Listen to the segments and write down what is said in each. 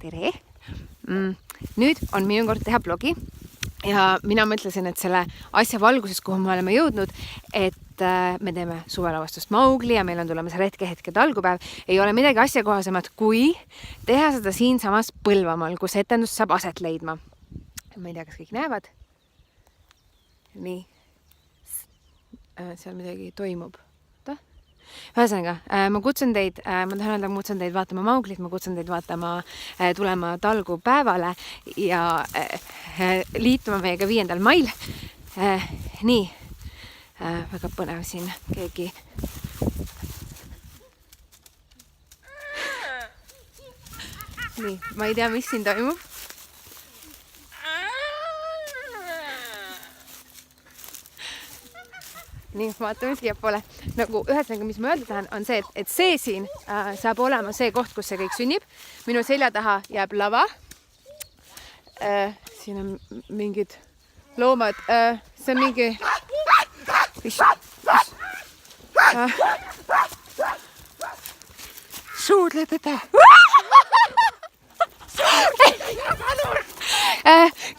tere! Nüüd on minu kord teha blogi ja mina mõtlesin, et selle asja valguses, kuhu me oleme jõudnud, et me teeme suvelavastust Maugli ja meil on tulemas hetke talgupäev, ei ole midagi asjakohasemat kui teha seda siinsamas Põlvamaal, kus etendus saab aset leidma. Ma ei tea, kas kõik näevad. Nii. Seal midagi toimub. Ühesõnaga, ma kutsun teid, ma tahan öelda, ma kutsun teid vaatama Mauglit, ma kutsun teid vaatama, tulema talgupäevale ja liituma meiega 5. mail. Nii, väga põnev siin keegi. Nii, ma ei tea, mis siin toimub. Nii, vaatame siia poole. Nagu ühesõnaga, mis ma öelda tahan, on see, et see siin saab olema see koht, kus see kõik sünnib. Minu selja taha jääb lava. Siin on mingid loomad. See on mingi... Suudle teda!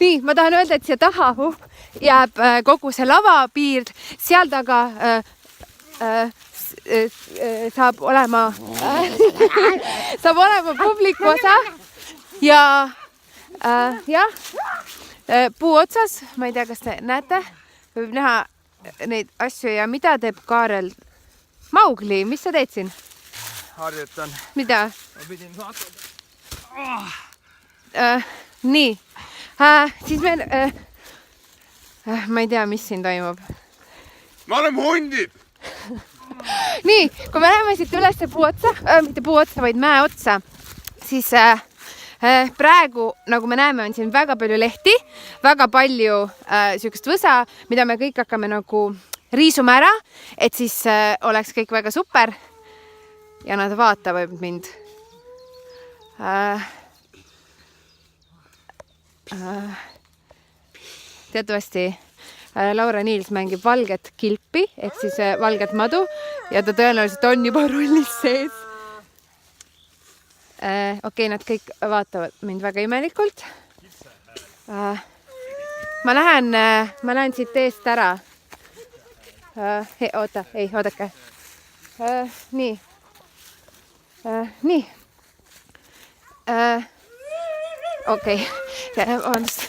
Nii, ma tahan öelda, et siia taha jääb kogu see lavapiird, seal taga saab olema publiku osa ja puu otsas, ma ei tea, kas te näete, võib näha neid asju ja mida teeb Kaarel? Maugli, mis sa teed siin? Harjutan. Mida? Ma pidin vaatama. Nii, siis meil... ma ei tea, mis siin toimub. Me oleme hundid! Nii, kui me läheme siit üles puu otsa, mitte puu otsa, vaid mäe otsa, siis praegu, nagu me näeme, on siin väga palju lehti, väga palju sükest võsa, mida me kõik hakkame nagu riisuma ära, et siis oleks kõik väga super ja nad vaatavad mind. Teatavasti Laura Niils mängib valget kilpi ehk siis valget madu ja ta tõenäoliselt on juba rollis sees. Okei, nad kõik vaatavad mind väga imelikult. Ma lähen siit eest ära. Oodake. Nii. Nii. Okei. Vabandust.